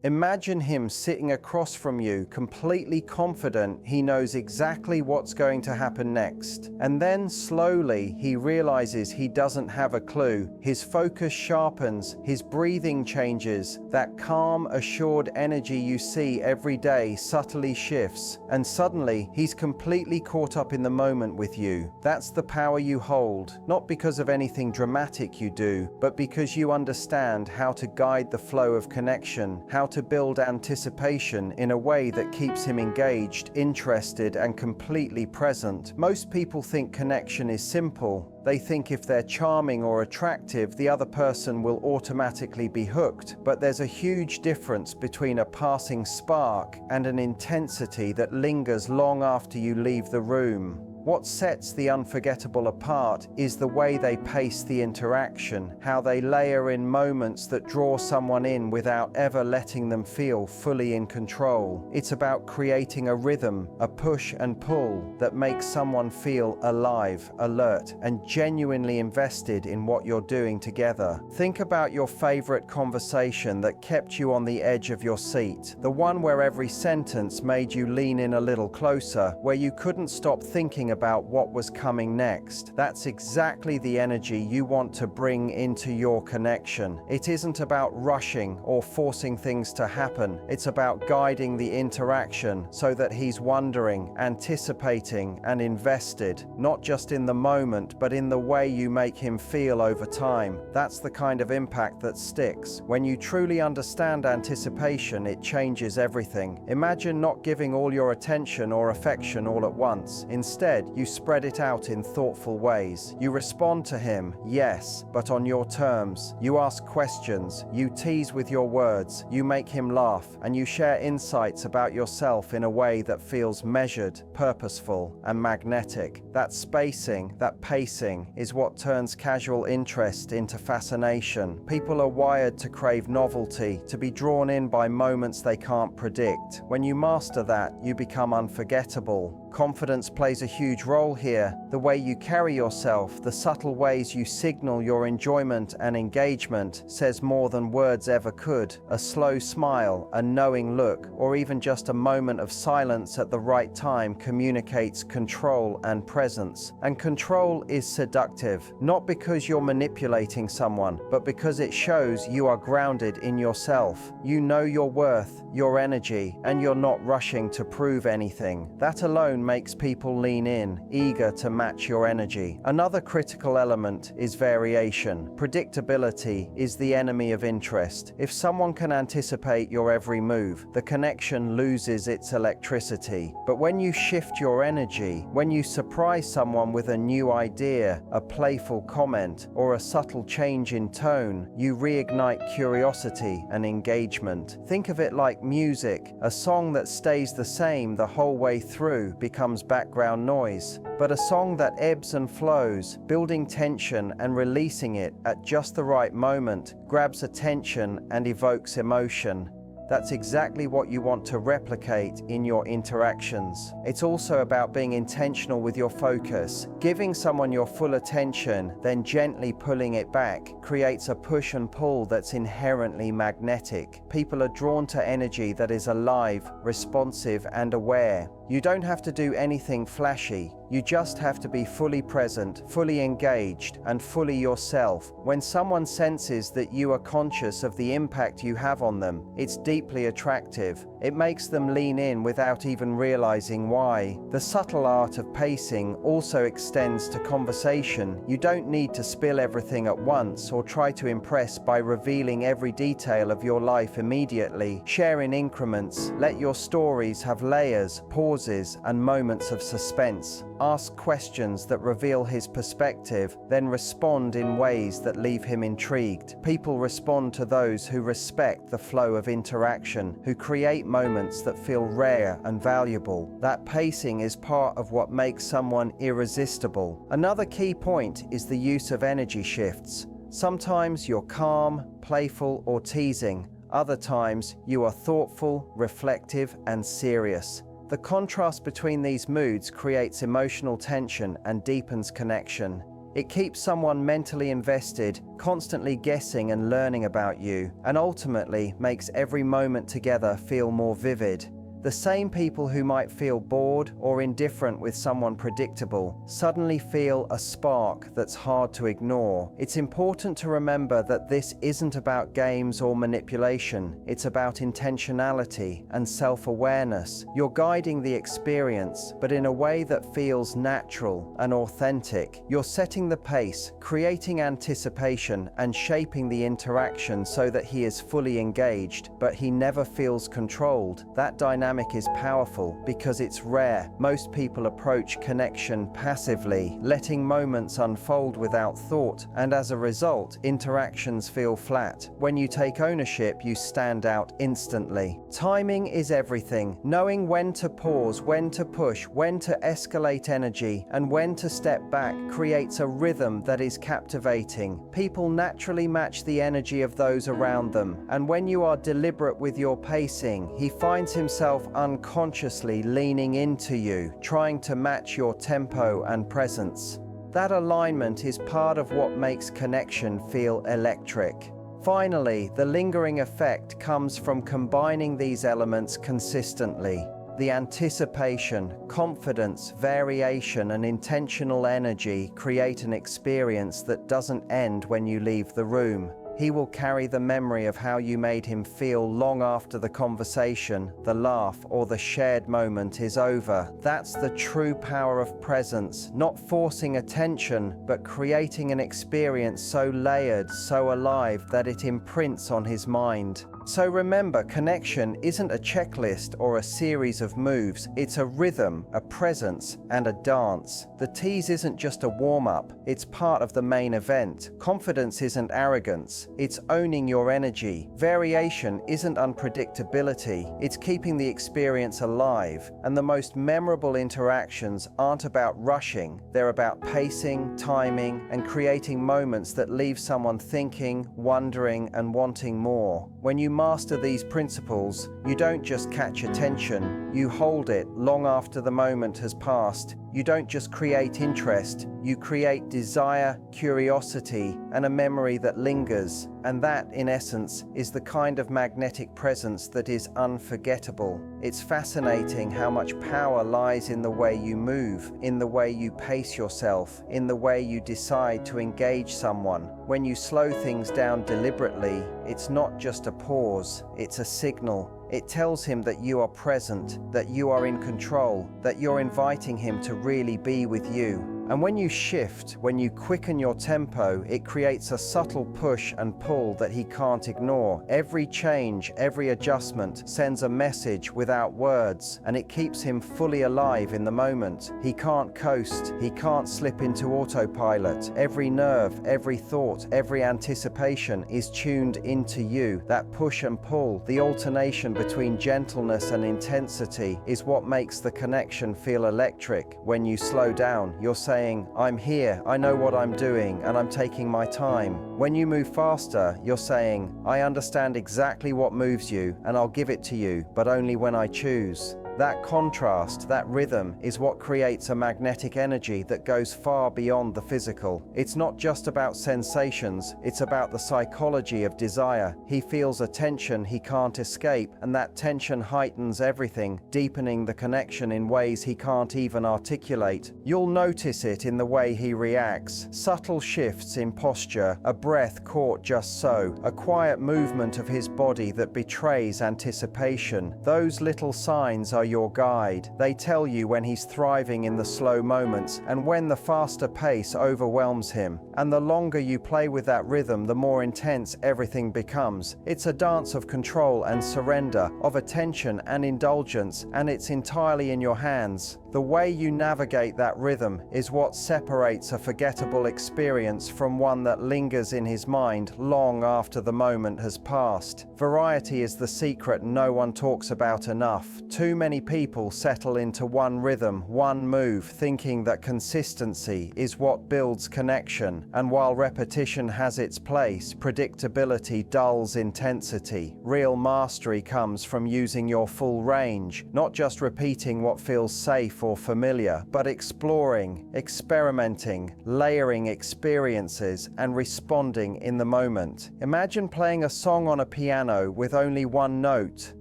Imagine him sitting across from you, completely confident he knows exactly what's going to happen next. And then slowly he realizes he doesn't have a clue. His focus sharpens, his breathing changes, that calm, assured energy you see every day subtly shifts, and suddenly he's completely caught up in the moment with you. That's the power you hold, not because of anything dramatic you do, but because you understand how to guide the flow of connection, how to build anticipation in a way that keeps him engaged, interested, and completely present. Most people think connection is simple. They think if they're charming or attractive, the other person will automatically be hooked. But there's a huge difference between a passing spark and an intensity that lingers long after you leave the room. What sets the unforgettable apart is the way they pace the interaction, how they layer in moments that draw someone in without ever letting them feel fully in control. It's about creating a rhythm, a push and pull that makes someone feel alive, alert, and genuinely invested in what you're doing together. Think about your favorite conversation that kept you on the edge of your seat, the one where every sentence made you lean in a little closer, where you couldn't stop thinking about what was coming next. That's exactly the energy you want to bring into your connection. It isn't about rushing or forcing things to happen. It's about guiding the interaction so that he's wondering, anticipating, and invested, not just in the moment, but in the way you make him feel over time. That's the kind of impact that sticks. When you truly understand anticipation, it changes everything. Imagine not giving all your attention or affection all at once. Instead, you spread it out in thoughtful ways. You respond to him, yes, but on your terms. You ask questions, you tease with your words, you make him laugh, and you share insights about yourself in a way that feels measured, purposeful, and magnetic. That spacing, that pacing, is what turns casual interest into fascination. People are wired to crave novelty, to be drawn in by moments they can't predict. When you master that, you become unforgettable. Confidence plays a huge role here. The way you carry yourself, the subtle ways you signal your enjoyment and engagement says more than words ever could. A slow smile, a knowing look, or even just a moment of silence at the right time communicates control and presence. And control is seductive, not because you're manipulating someone, but because it shows you are grounded in yourself. You know your worth, your energy, and you're not rushing to prove anything. That alone makes people lean in, eager to match your energy. Another critical element is variation. Predictability is the enemy of interest. If someone can anticipate your every move, the connection loses its electricity. But when you shift your energy, when you surprise someone with a new idea, a playful comment, or a subtle change in tone, you reignite curiosity and engagement. Think of it like music. A song that stays the same the whole way through becomes background noise. But a song that ebbs and flows, building tension and releasing it at just the right moment, grabs attention and evokes emotion. That's exactly what you want to replicate in your interactions. It's also about being intentional with your focus. Giving someone your full attention, then gently pulling it back, creates a push and pull that's inherently magnetic. People are drawn to energy that is alive, responsive, and aware. You don't have to do anything flashy. You just have to be fully present, fully engaged, and fully yourself. When someone senses that you are conscious of the impact you have on them, it's deeply attractive. It makes them lean in without even realizing why. The subtle art of pacing also extends to conversation. You don't need to spill everything at once or try to impress by revealing every detail of your life immediately. Share in increments. Let your stories have layers, pauses, and moments of suspense. Ask questions that reveal his perspective, then respond in ways that leave him intrigued. People respond to those who respect the flow of interaction, who create moments that feel rare and valuable. That pacing is part of what makes someone irresistible. Another key point is the use of energy shifts. Sometimes you're calm, playful, or teasing. Other times you are thoughtful, reflective, and serious. The contrast between these moods creates emotional tension and deepens connection. It keeps someone mentally invested, constantly guessing and learning about you, and ultimately makes every moment together feel more vivid. The same people who might feel bored or indifferent with someone predictable suddenly feel a spark that's hard to ignore. It's important to remember that this isn't about games or manipulation. It's about intentionality and self-awareness. You're guiding the experience, but in a way that feels natural and authentic. You're setting the pace, creating anticipation, and shaping the interaction so that he is fully engaged, but he never feels controlled. That dynamic is powerful because it's rare. Most people approach connection passively, letting moments unfold without thought, and as a result, interactions feel flat. When you take ownership, you stand out instantly. Timing is everything. Knowing when to pause, when to push, when to escalate energy, and when to step back creates a rhythm that is captivating. People naturally match the energy of those around them, and when you are deliberate with your pacing, he finds himself unconsciously leaning into you, trying to match your tempo and presence. That alignment is part of what makes connection feel electric. Finally, the lingering effect comes from combining these elements consistently. The anticipation, confidence, variation, and intentional energy create an experience that doesn't end when you leave the room. He will carry the memory of how you made him feel long after the conversation, the laugh, or the shared moment is over. That's the true power of presence, not forcing attention, but creating an experience so layered, so alive that it imprints on his mind. So remember, connection isn't a checklist or a series of moves. It's a rhythm, a presence, and a dance. The tease isn't just a warm-up, it's part of the main event. Confidence isn't arrogance, it's owning your energy. Variation isn't unpredictability, it's keeping the experience alive. And the most memorable interactions aren't about rushing, they're about pacing, timing, and creating moments that leave someone thinking, wondering, and wanting more. When you master these principles, you don't just catch attention, you hold it long after the moment has passed. You don't just create interest, you create desire, curiosity, and a memory that lingers. And that, in essence, is the kind of magnetic presence that is unforgettable. It's fascinating how much power lies in the way you move, in the way you pace yourself, in the way you decide to engage someone. When you slow things down deliberately, it's not just a pause, it's a signal. It tells him that you are present, that you are in control, that you're inviting him to really be with you. And when you shift, when you quicken your tempo, it creates a subtle push and pull that he can't ignore. Every change, every adjustment sends a message without words, and it keeps him fully alive in the moment. He can't coast, he can't slip into autopilot. Every nerve, every thought, every anticipation is tuned into you. That push and pull, the alternation between gentleness and intensity, is what makes the connection feel electric. When you slow down, you're saying, I'm here, I know what I'm doing, and I'm taking my time. When you move faster, you're saying, I understand exactly what moves you, and I'll give it to you, but only when I choose. That contrast, that rhythm, is what creates a magnetic energy that goes far beyond the physical. It's not just about sensations, it's about the psychology of desire. He feels a tension he can't escape, and that tension heightens everything, deepening the connection in ways he can't even articulate. You'll notice it in the way he reacts. Subtle shifts in posture, a breath caught just so, a quiet movement of his body that betrays anticipation. Those little signs are your guide. They tell you when he's thriving in the slow moments and when the faster pace overwhelms him. And the longer you play with that rhythm, the more intense everything becomes. It's a dance of control and surrender, of attention and indulgence, and it's entirely in your hands. The way you navigate that rhythm is what separates a forgettable experience from one that lingers in his mind long after the moment has passed. Variety is the secret no one talks about enough. Too many many people settle into one rhythm, one move, thinking that consistency is what builds connection, and while repetition has its place, predictability dulls intensity. Real mastery comes from using your full range, not just repeating what feels safe or familiar, but exploring, experimenting, layering experiences, and responding in the moment. Imagine playing a song on a piano with only one note.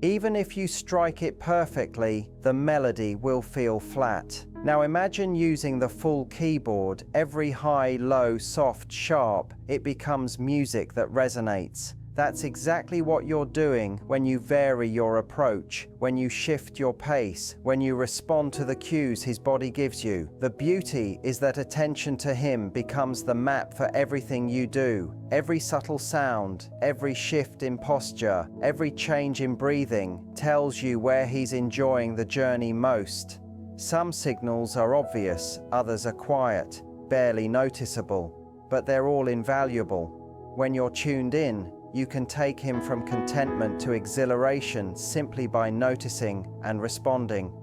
Even if you strike it perfectly, the melody will feel flat. Now imagine using the full keyboard, every high, low, soft, sharp. It becomes music that resonates. That's exactly what you're doing when you vary your approach, when you shift your pace, when you respond to the cues his body gives you. The beauty is that attention to him becomes the map for everything you do. Every subtle sound, every shift in posture, every change in breathing tells you where he's enjoying the journey most. Some signals are obvious, others are quiet, barely noticeable, but they're all invaluable. When you're tuned in, you can take him from contentment to exhilaration simply by noticing and responding.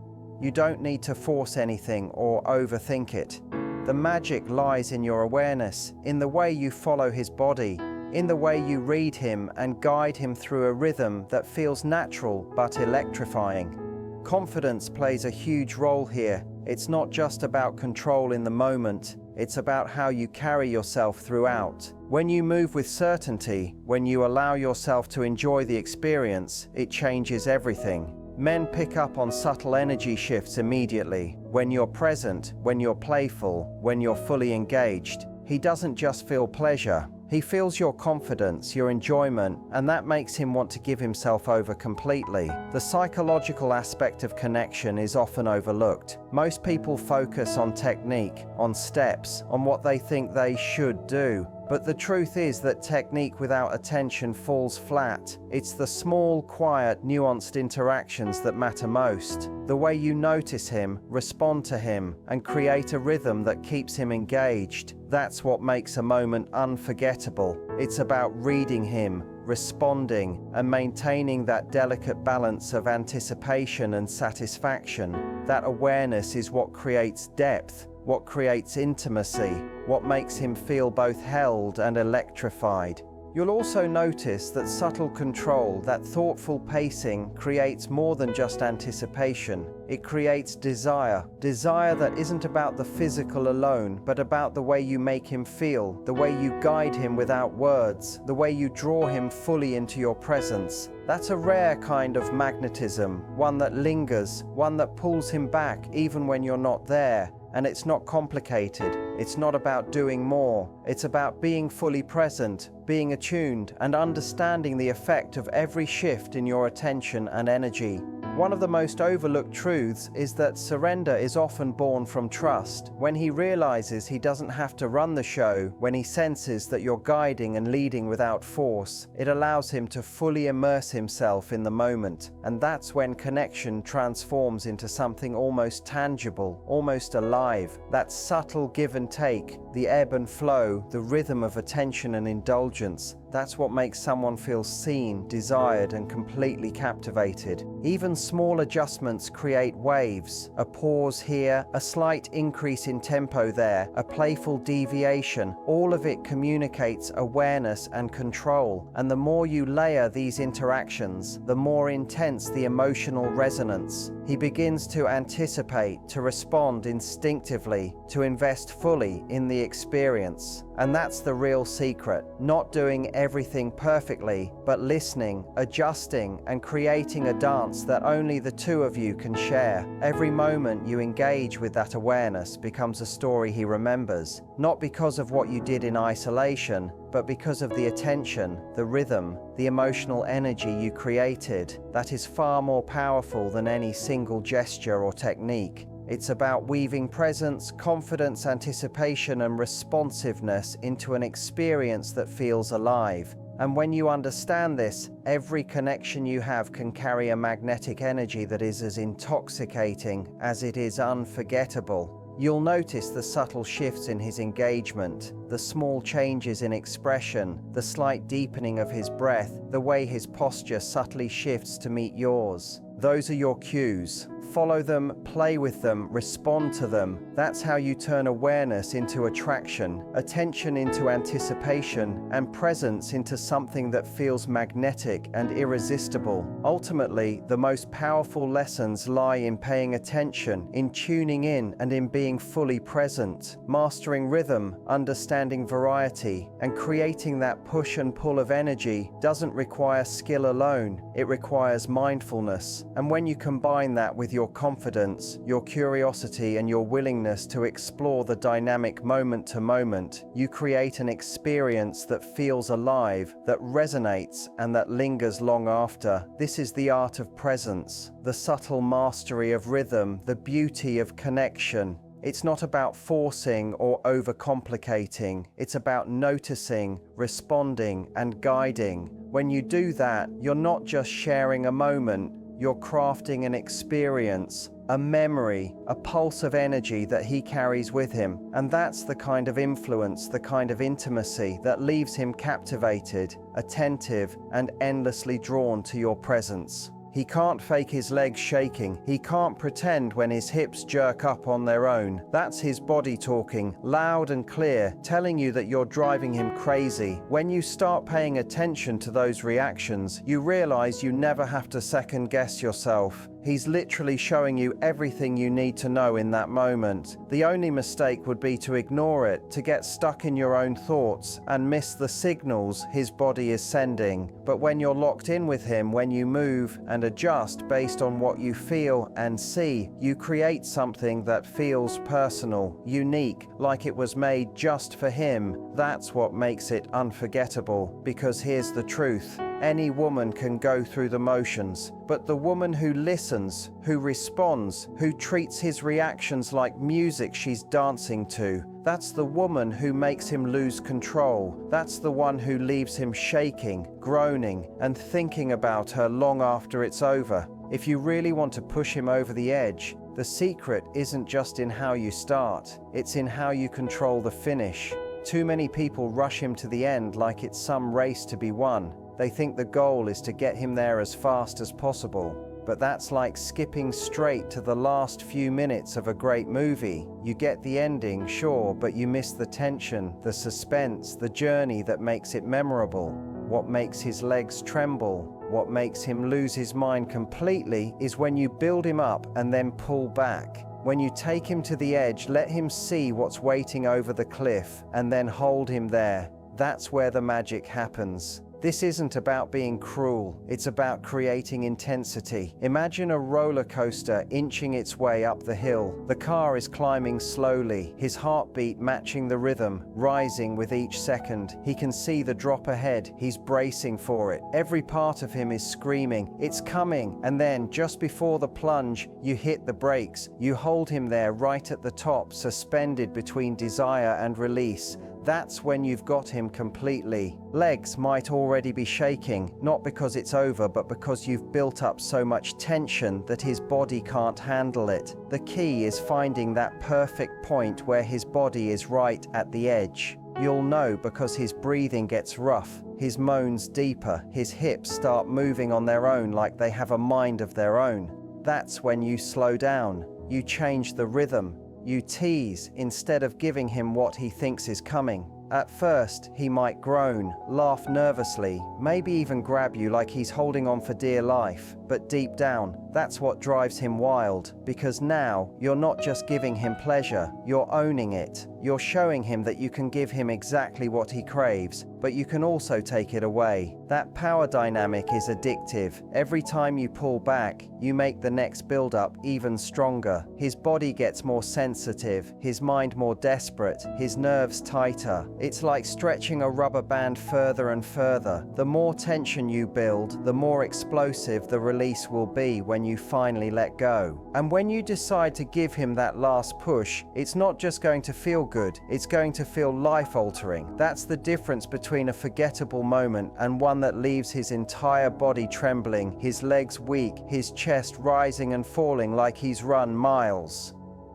You don't need to force anything or overthink it. The magic lies in your awareness, in the way you follow his body, in the way you read him and guide him through a rhythm that feels natural but electrifying. Confidence plays a huge role here. It's not just about control in the moment, it's about how you carry yourself throughout. When you move with certainty, when you allow yourself to enjoy the experience, it changes everything. Men pick up on subtle energy shifts immediately. When you're present, when you're playful, when you're fully engaged, he doesn't just feel pleasure. He feels your confidence, your enjoyment, and that makes him want to give himself over completely. The psychological aspect of connection is often overlooked. Most people focus on technique, on steps, on what they think they should do. But the truth is that technique without attention falls flat. It's the small, quiet, nuanced interactions that matter most. The way you notice him, respond to him, and create a rhythm that keeps him engaged. That's what makes a moment unforgettable. It's about reading him, responding, and maintaining that delicate balance of anticipation and satisfaction. That awareness is what creates depth, what creates intimacy, what makes him feel both held and electrified. You'll also notice that subtle control, that thoughtful pacing, creates more than just anticipation. It creates desire. Desire that isn't about the physical alone, but about the way you make him feel, the way you guide him without words, the way you draw him fully into your presence. That's a rare kind of magnetism, one that lingers, one that pulls him back even when you're not there. And it's not complicated. It's not about doing more. It's about being fully present, being attuned, and understanding the effect of every shift in your attention and energy. One of the most overlooked truths is that surrender is often born from trust. When he realizes he doesn't have to run the show, when he senses that you're guiding and leading without force, it allows him to fully immerse himself in the moment. And that's when connection transforms into something almost tangible, almost alive. That subtle give and take, the ebb and flow, the rhythm of attention and indulgence, that's what makes someone feel seen, desired, and completely captivated. Even small adjustments create waves. A pause here, a slight increase in tempo there, a playful deviation, all of it communicates awareness and control. And the more you layer these interactions, the more intense the emotional resonance. He begins to anticipate, to respond instinctively, to invest fully in the experience. And that's the real secret. Not doing everything perfectly, but listening, adjusting, and creating a dance that only the two of you can share. Every moment you engage with that awareness becomes a story he remembers, not because of what you did in isolation, but because of the attention, the rhythm, the emotional energy you created. That is far more powerful than any single gesture or technique. It's about weaving presence, confidence, anticipation, and responsiveness into an experience that feels alive. And when you understand this, every connection you have can carry a magnetic energy that is as intoxicating as it is unforgettable. You'll notice the subtle shifts in his engagement, the small changes in expression, the slight deepening of his breath, the way his posture subtly shifts to meet yours. Those are your cues. Follow them, play with them, respond to them. That's how you turn awareness into attraction, attention into anticipation, and presence into something that feels magnetic and irresistible. Ultimately, the most powerful lessons lie in paying attention, in tuning in, and in being fully present, mastering rhythm, understanding variety, and creating that push and pull of energy doesn't require skill alone. It requires mindfulness. And when you combine that with your confidence, your curiosity, and your willingness to explore the dynamic moment to moment, you create an experience that feels alive, that resonates, and that lingers long after. This is the art of presence, the subtle mastery of rhythm, the beauty of connection. It's not about forcing or overcomplicating. It's about noticing, responding, and guiding. When you do that, you're not just sharing a moment, you're crafting an experience, a memory, a pulse of energy that he carries with him. And that's the kind of influence, the kind of intimacy that leaves him captivated, attentive, and endlessly drawn to your presence. He can't fake his legs shaking. He can't pretend when his hips jerk up on their own. That's his body talking, loud and clear, telling you that you're driving him crazy. When you start paying attention to those reactions, you realize you never have to second guess yourself. He's literally showing you everything you need to know in that moment. The only mistake would be to ignore it, to get stuck in your own thoughts and miss the signals his body is sending. But when you're locked in with him, when you move and adjust based on what you feel and see, you create something that feels personal, unique, like it was made just for him. That's what makes it unforgettable. Because here's the truth. Any woman can go through the motions, but the woman who listens, who responds, who treats his reactions like music she's dancing to, that's the woman who makes him lose control. That's the one who leaves him shaking, groaning, and thinking about her long after it's over. If you really want to push him over the edge, the secret isn't just in how you start, it's in how you control the finish. Too many people rush him to the end like it's some race to be won. They think the goal is to get him there as fast as possible. But that's like skipping straight to the last few minutes of a great movie. You get the ending, sure, but you miss the tension, the suspense, the journey that makes it memorable. What makes his legs tremble, what makes him lose his mind completely is when you build him up and then pull back. When you take him to the edge, let him see what's waiting over the cliff and then hold him there. That's where the magic happens. This isn't about being cruel, it's about creating intensity. Imagine a roller coaster inching its way up the hill. The car is climbing slowly, his heartbeat matching the rhythm, rising with each second. He can see the drop ahead, he's bracing for it. Every part of him is screaming, it's coming. And then, just before the plunge, you hit the brakes. You hold him there right at the top, suspended between desire and release. That's when you've got him completely. Legs might already be shaking, not because it's over, but because you've built up so much tension that his body can't handle it. The key is finding that perfect point where his body is right at the edge. You'll know because his breathing gets rough, his moans deeper, his hips start moving on their own like they have a mind of their own. That's when you slow down. You change the rhythm. You tease instead of giving him what he thinks is coming. At first, he might groan, laugh nervously, maybe even grab you like he's holding on for dear life. But deep down, that's what drives him wild. Because now, you're not just giving him pleasure, you're owning it. You're showing him that you can give him exactly what he craves, but you can also take it away. That power dynamic is addictive. Every time you pull back, you make the next build-up even stronger. His body gets more sensitive, his mind more desperate, his nerves tighter. It's like stretching a rubber band further and further. The more tension you build, the more explosive the release will be when you finally let go. And when you decide to give him that last push, it's not just going to feel good, it's going to feel life-altering. That's the difference between a forgettable moment and one that leaves his entire body trembling, his legs weak, his chest rising and falling like he's run miles.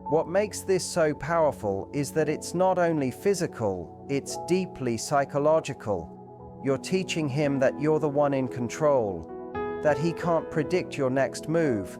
What makes this so powerful is that it's not only physical, it's deeply psychological. You're teaching him that you're the one in control, that he can't predict your next move,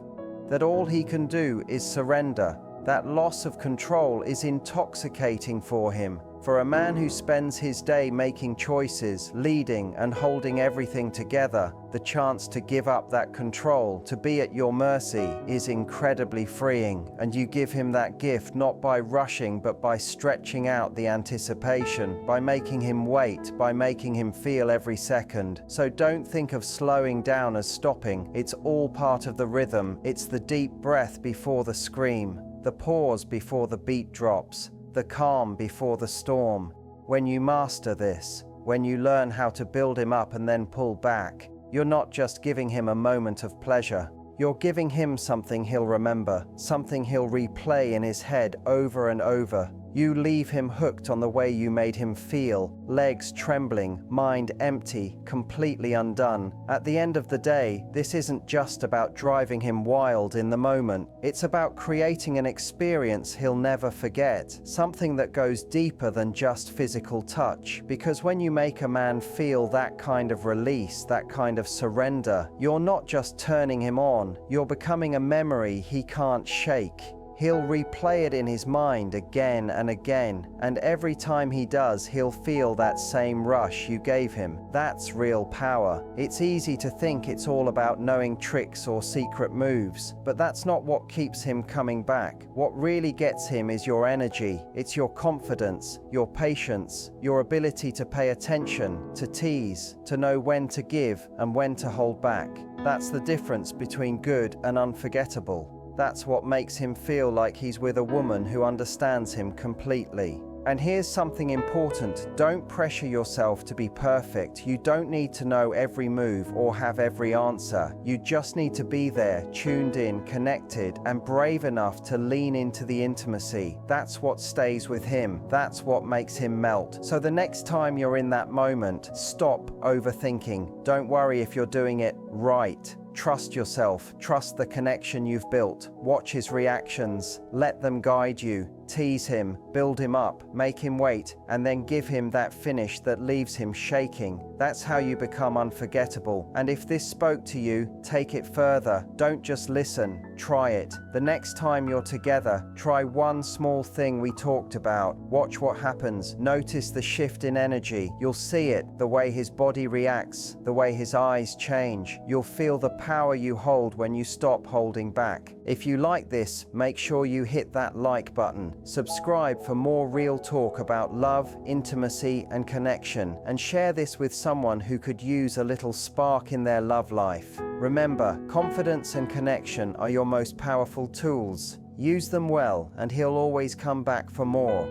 that all he can do is surrender. That loss of control is intoxicating for him. For a man who spends his day making choices, leading and holding everything together, the chance to give up that control, to be at your mercy, is incredibly freeing. And you give him that gift not by rushing, but by stretching out the anticipation, by making him wait, by making him feel every second. So don't think of slowing down as stopping. It's all part of the rhythm. It's the deep breath before the scream, the pause before the beat drops, the calm before the storm. When you master this, when you learn how to build him up and then pull back, you're not just giving him a moment of pleasure. You're giving him something he'll remember, something he'll replay in his head over and over. You leave him hooked on the way you made him feel, legs trembling, mind empty, completely undone. At the end of the day, this isn't just about driving him wild in the moment. It's about creating an experience he'll never forget, something that goes deeper than just physical touch. Because when you make a man feel that kind of release, that kind of surrender, you're not just turning him on, you're becoming a memory he can't shake. He'll replay it in his mind again and again, and every time he does, he'll feel that same rush you gave him. That's real power. It's easy to think it's all about knowing tricks or secret moves, but that's not what keeps him coming back. What really gets him is your energy. It's your confidence, your patience, your ability to pay attention, to tease, to know when to give and when to hold back. That's the difference between good and unforgettable. That's what makes him feel like he's with a woman who understands him completely. And here's something important. Don't pressure yourself to be perfect. You don't need to know every move or have every answer. You just need to be there, tuned in, connected, and brave enough to lean into the intimacy. That's what stays with him. That's what makes him melt. So the next time you're in that moment, stop overthinking. Don't worry if you're doing it right. Trust yourself, trust the connection you've built, watch his reactions, let them guide you, tease him, build him up, make him wait, and then give him that finish that leaves him shaking. That's how you become unforgettable. And if this spoke to you, take it further. Don't just listen, try it. The next time you're together, try one small thing we talked about. Watch what happens. Notice the shift in energy. You'll see it, the way his body reacts, the way his eyes change. You'll feel the power you hold when you stop holding back. If you like this, make sure you hit that like button. Subscribe for more real talk about love, intimacy, and connection, and share this with someone who could use a little spark in their love life. Remember, confidence and connection are your most powerful tools. Use them well, and he'll always come back for more.